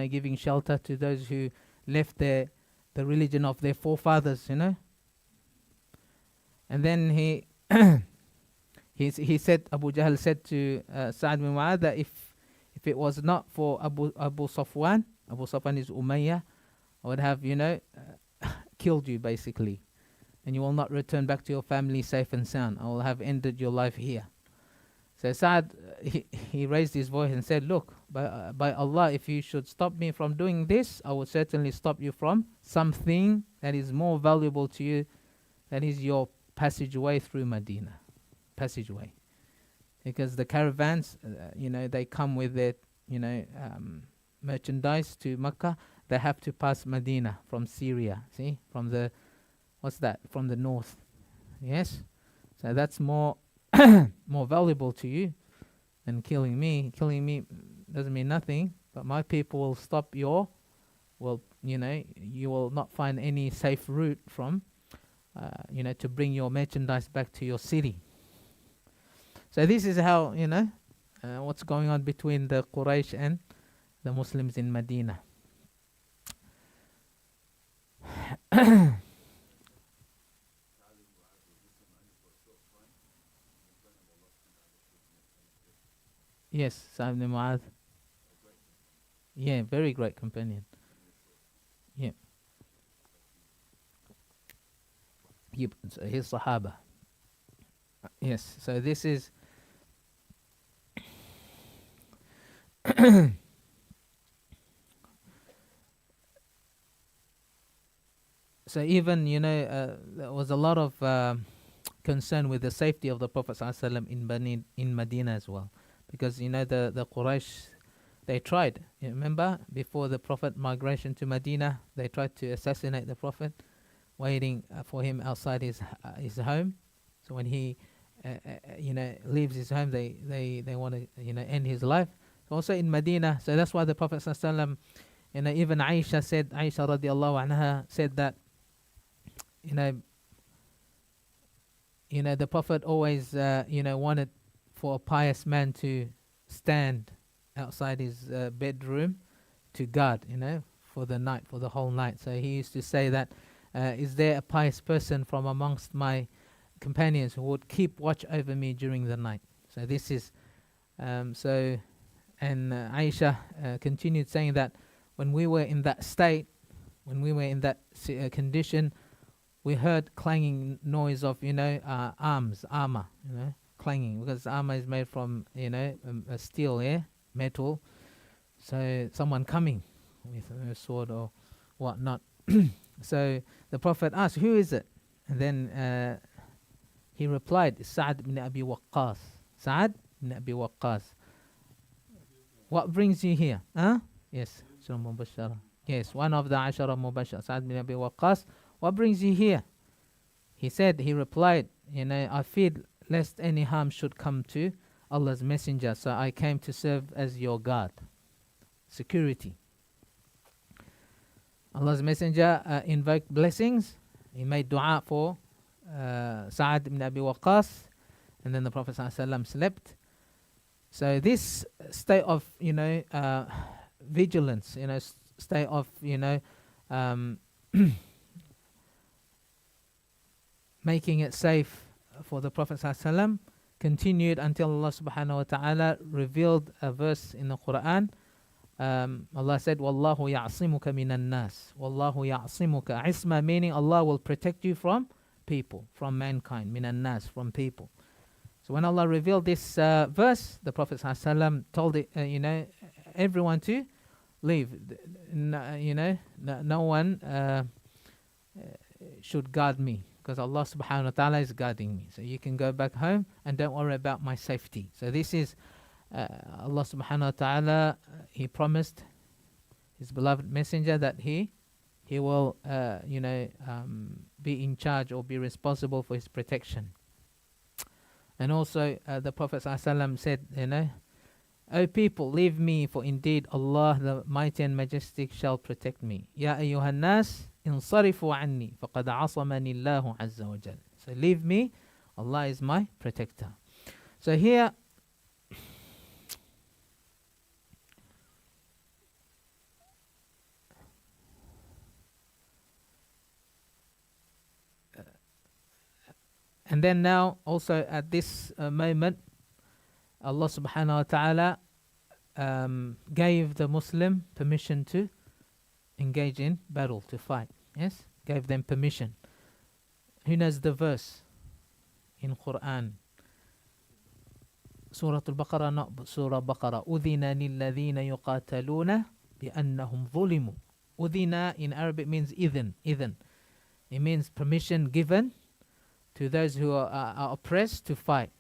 giving shelter to those who left the religion of their forefathers, And then he said, Abu Jahl said to Sa'ad bin Mu'adh that if it was not for Abu Safwan is Umayyah, I would have, killed you basically. And you will not return back to your family safe and sound. I will have ended your life here. So Sa'ad, he raised his voice and said, look, by Allah, if you should stop me from doing this, I will certainly stop you from something that is more valuable to you, that is your passageway through Medina. Passageway. Because the caravans, they come with their, merchandise to Mecca. They have to pass Medina from Syria. See? From the, what's that? From the north. Yes? So that's more more valuable to you than killing me. Killing me doesn't mean nothing, but my people will stop you will not find any safe route from, to bring your merchandise back to your city. So this is how, what's going on between the Quraysh and the Muslims in Medina. Yes, Sa'ad ibn Mu'adh. Yeah, very great companion. Yeah. He's Sahaba. Yes, so this is so even, there was a lot of concern with the safety of the Prophet ﷺ in Medina as well. Because, the Quraysh, they tried. You remember, before the Prophet migration to Medina, they tried to assassinate the Prophet, waiting for him outside his home. So when he, leaves his home, they want to, end his life. So also in Medina, so that's why the Prophet ﷺ, even Aisha radiallahu anha said that, the Prophet always, wanted for a pious man to stand outside his bedroom to guard, for the night, for the whole night. So he used to say that, is there a pious person from amongst my companions who would keep watch over me during the night? So this is, and Aisha continued saying that when we were in that state, when we were in that condition, we heard clanging noise of, armor, clanging, because armor is made from, steel, metal. So someone coming with a sword or whatnot. So the Prophet asked, who is it? And then he replied, Sa'ad ibn Abi Waqqas. Sa'ad ibn Abi Waqqas. What brings you here? Huh? Yes. Yes, one of the Ashara Mubashara, Sa'ad ibn Abi Waqqas. What brings you here? He replied, I feared lest any harm should come to Allah's Messenger, so I came to serve as your guard. Security. Allah's Messenger invoked blessings. He made dua for Sa'ad ibn Abi Waqqas, and then the Prophet ﷺ slept. So this state of, vigilance, state of, making it safe for the Prophet ﷺ continued until Allah subhanahu wa ta'ala revealed a verse in the Quran. Allah said, Wallahu ya'asimuka minan nas. Wallahu ya'asimuka. Isma meaning Allah will protect you from people, from mankind. Minan nas, from people. So when Allah revealed this verse, the Prophet ﷺ told everyone to leave. No one should guard me, because Allah subhanahu wa ta'ala is guarding me. So you can go back home and don't worry about my safety. So this is Allah subhanahu wa ta'ala, He promised His beloved messenger that He will be in charge or be responsible for his protection. And also the Prophet ﷺ said, O people, leave me, for indeed Allah the mighty and majestic shall protect me. Ya ayyuhan nas, insarifu anni, faqad asamani Allahu azza wa jal. So leave me, Allah is my protector. So here, And then now also at this moment, Allah subhanahu wa ta'ala gave the Muslim permission to engage in battle, to fight. Yes, gave them permission. Who knows the verse in Quran? Surah Al-Baqarah, not Surah Baqarah. أُذِنَ لِلَّذِينَ يُقَاتَلُونَ بِأَنَّهُمْ ظُلِمُوا. Udhina in Arabic means idhan. Idhan. It means permission given to those who are oppressed to fight.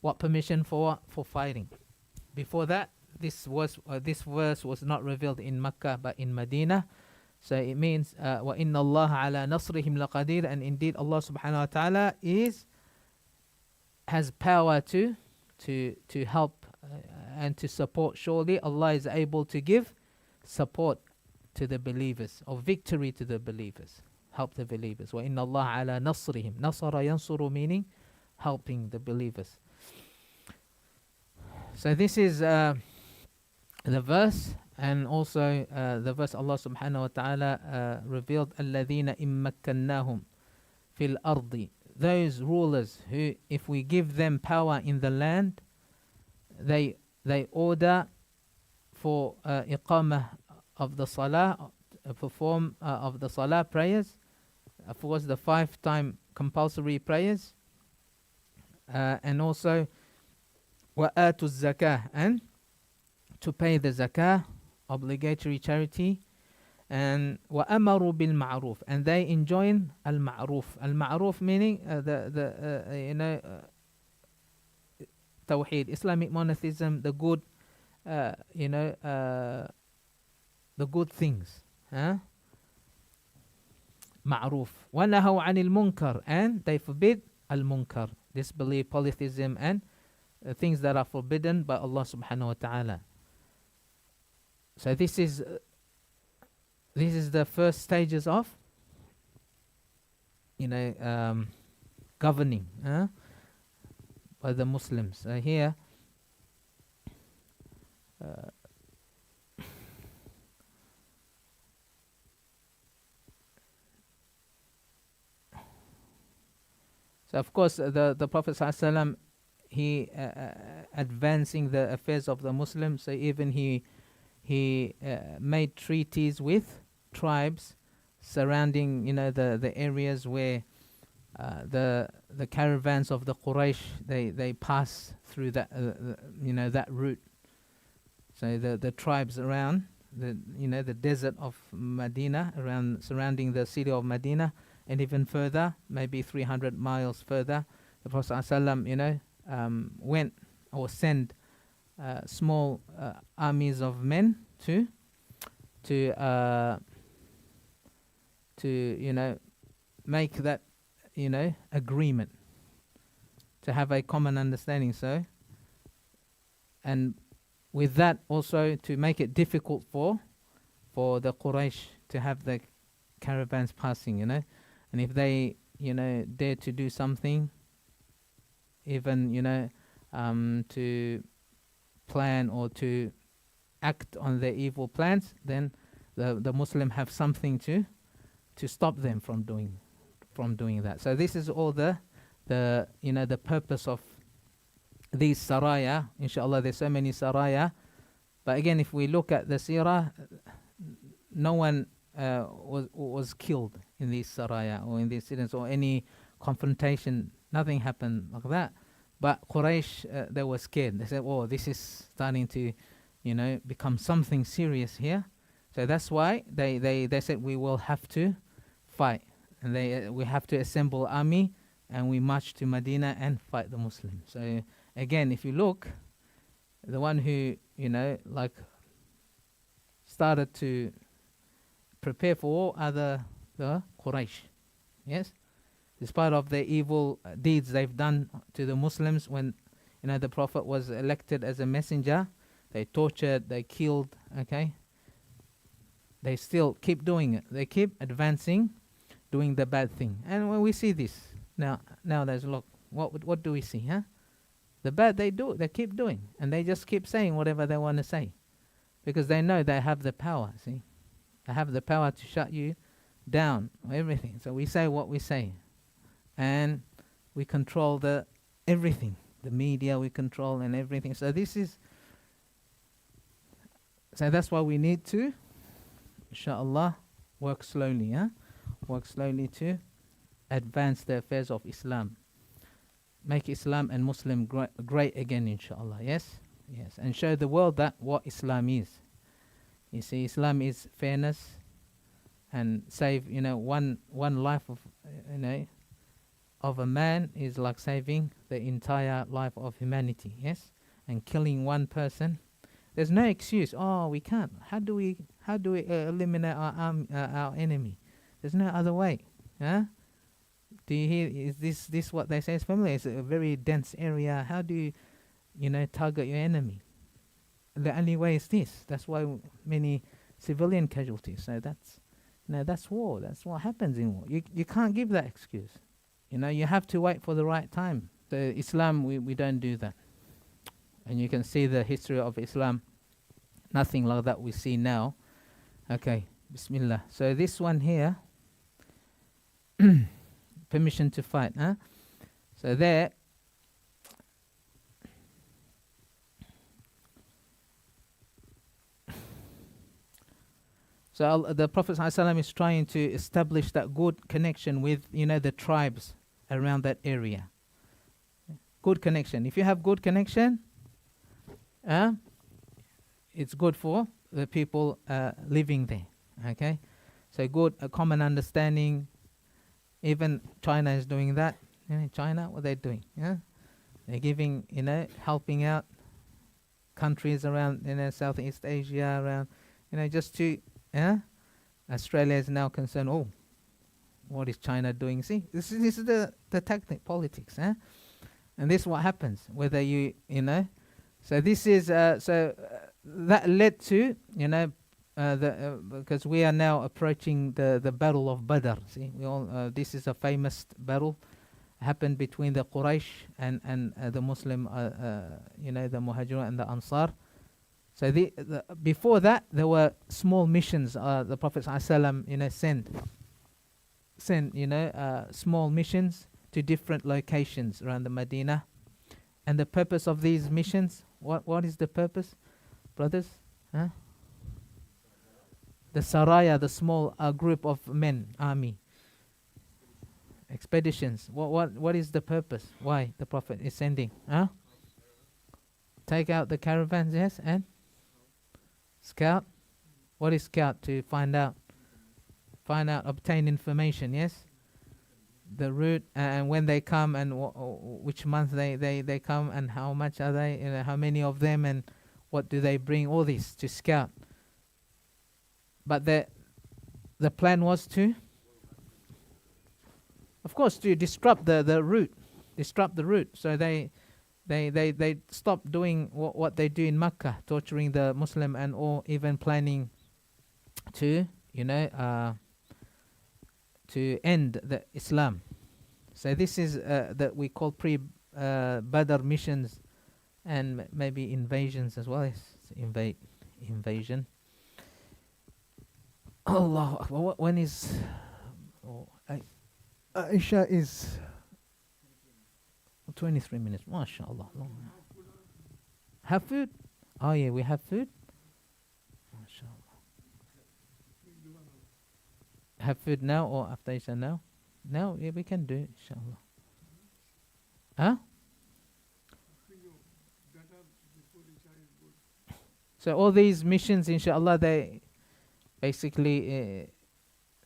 What permission for? For fighting. Before that, this verse was not revealed in Mecca but in Medina. So it means وَإِنَّ اللَّهَ عَلَى نَصْرِهِمْ لَقَدِيرٌ, and indeed Allah subhanahu wa ta'ala has power to help and to support. Surely Allah is able to give support to the believers, or victory to the believers, help the believers. وَإِنَّ اللَّهَ عَلَى نَصْرِهِمْ. نَصَرَ يَنصُرُ meaning helping the believers. So this is the verse, and also the verse Allah subhanahu wa ta'ala revealed, الَّذِينَ إِن مَّكَّنَّاهُمْ فِي الْأَرْضِ. Those rulers who, if we give them power in the land, they order for iqamah of the salah, perform of the salah prayers, of course the 5-time compulsory prayers, and also وَآتُوا الزَّكَاةِ, and to pay the zakah, obligatory charity, and وَأَمَرُوا بِالْمَعْرُوفِ, and they enjoin al-ma'ruf. Al-ma'ruf meaning Tawheed, Islamic monotheism, the good, the good things. Ma'ruf. وَنَهَوْا عَنِ الْمُنْكَرِ, and they forbid al-munkar, disbelief, polytheism, and things that are forbidden by Allah subhanahu wa ta'ala. So this is the first stages of governing by the Muslims. Here so of course the Prophet ﷺ, he advancing the affairs of the Muslims. So even he made treaties with tribes surrounding the areas where the caravans of the Quraysh they pass through that that route. So the tribes around the desert of Medina, around surrounding the city of Medina, and even further, maybe 300 miles further, the Prophet ﷺ went or sent small armies of men to make that agreement, to have a common understanding. So, and with that also to make it difficult for the Quraysh to have the caravans passing, and if they dare to do something, even to plan or to act on their evil plans, then the Muslim have something to stop them from doing that. So this is all the purpose of these saraya. Inshallah, there's so many saraya, but again, if we look at the seerah, no one was killed in these saraya or in these incidents or any confrontation. Nothing happened like that. But Quraysh, they were scared. They said, "Oh, this is starting to, become something serious here." So that's why they said, "We will have to fight, and we have to assemble army, and we march to Medina and fight the Muslims." So again, if you look, the one who started to prepare for war are the Quraysh. Yes. Despite of the evil deeds they've done to the Muslims when the Prophet was elected as a messenger, they tortured, they killed, okay? They still keep doing it. They keep advancing, doing the bad thing. And when we see this, nowadays, look, what do we see, huh? The bad they do, they keep doing. And they just keep saying whatever they want to say. Because they know they have the power, see? They have the power to shut you down or everything. So we say what we say. And We control the everything, the media we control and everything. So that's why we need to, inshallah, work slowly, work slowly to advance the affairs of Islam. Make Islam and Muslim great again, inshallah. Yes? Yes. And show the world that what Islam is. You see, Islam is fairness and save, one life of, of a man is like saving the entire life of humanity. Yes? And killing one person, there's no excuse. Oh, we can't. How do we eliminate our enemy? There's no other way. Huh? Do you hear? Is this what they say is familiar? It's a very dense area. How do you, target your enemy? The only way is this. That's why many civilian casualties. So that's war. That's what happens in war. You can't give that excuse. You have to wait for the right time. So Islam, we don't do that. And you can see the history of Islam. Nothing like that we see now. Okay, Bismillah. So this one here, permission to fight. So there, so the Prophet ﷺ is trying to establish that good connection with, the tribes around that area. Good connection. If you have good connection, it's good for the people living there. Okay, so good, a common understanding. Even China is doing that. China, what they're doing? They're giving, helping out countries around, Southeast Asia, around, just to, Australia is now concerned. Oh, what is China doing? See, this is the tactic politics, and this is what happens. Whether so this is that led to, because we are now approaching the battle of Badr. See, this is a famous battle happened between the Quraysh and the Muslim, the Muhajirun and the Ansar. So before that, there were small missions. The Prophet ﷺ, sent small missions to different locations around the Medina. And the purpose of these missions, what is the purpose, brothers? The Saraya, the small group of men, army, expeditions. What is the purpose? Why the Prophet is sending? Take out the caravans, yes, and scout. What is scout? To find out, obtain information, yes. The route and when they come and which month they come and how much are they, how many of them and what do they bring, all this to scout. But the plan was to, of course, to disrupt the route. So they stopped doing what they do in Mecca, torturing the Muslim and or even planning to to end the Islam. So this is that we call pre-Badr missions and maybe invasions as well. It's invasion. Allah, when is Aisha is 23 minutes. MashaAllah. Have food? Oh yeah, we have food. MashaAllah. Have food now or after Isha now? Now, yeah, we can do it, inshallah. Huh? So all these missions, inshallah, they basically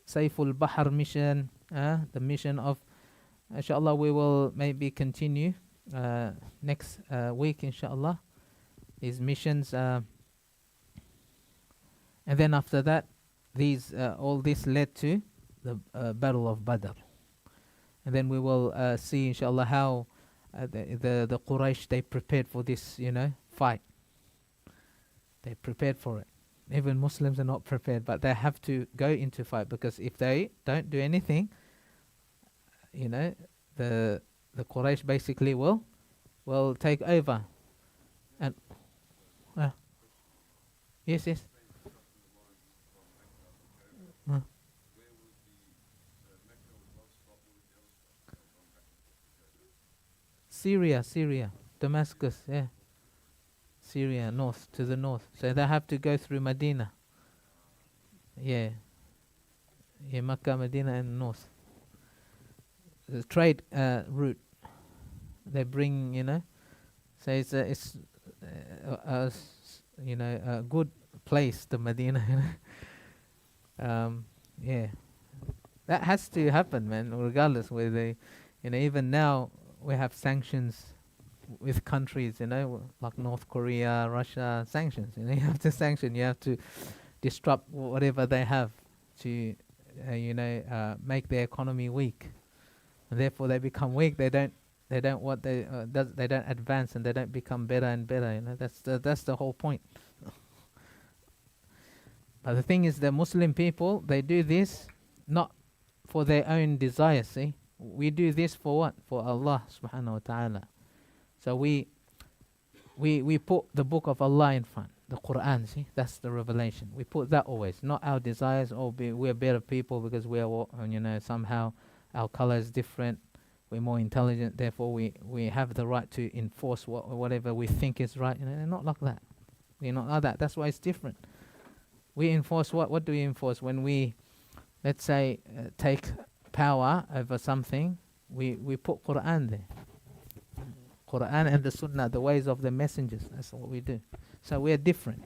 Saiful Bahar mission, the mission of, inshallah, we will maybe continue next week, inshallah, these missions. And then after that, all this led to the Battle of Badr. And then we will see, inshallah, how the Quraysh, they prepared for this, fight. They prepared for it. Even Muslims are not prepared, but they have to go into fight, because if they don't do anything, the Quraysh basically will take over. And yes. Syria, Damascus, yeah, Syria, north to the north. So they have to go through Medina, yeah, yeah, Makkah, Medina, and north. The trade route they bring, So it's a good place, the Medina. Yeah, that has to happen, man. Regardless whether, even now we have sanctions with countries, like North Korea, Russia, sanctions. You have to sanction. You have to disrupt whatever they have to, make their economy weak, and therefore they become weak. They don't advance, and they don't become better and better. That's the whole point. But the thing is, the Muslim people, they do this not for their own desires. See, we do this for what? For Allah subhanahu wa ta'ala. So we put the book of Allah in front, the Quran. See, that's the revelation. We put that always, not our desires. We're better people because somehow our color is different. We're more intelligent, therefore we have the right to enforce whatever we think is right. They're not like that. We're not like that. That's why it's different. We enforce what? What do we enforce? When we, let's say, take power over something, we put Quran there. Quran and the Sunnah, the ways of the messengers. That's what we do. So we're different,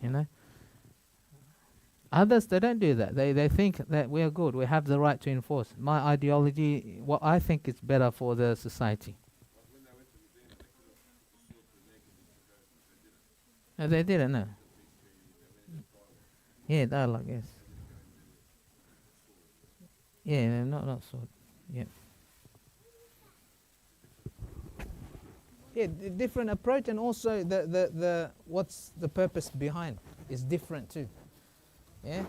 Others, they don't do that. They think that we're good. We have the right to enforce. My ideology, what I think is better for the society. No, they didn't, no. Yeah, dialogue, yes. Yeah, not sword. Yeah. Yeah, different approach, and also the what's the purpose behind is different too. Yeah.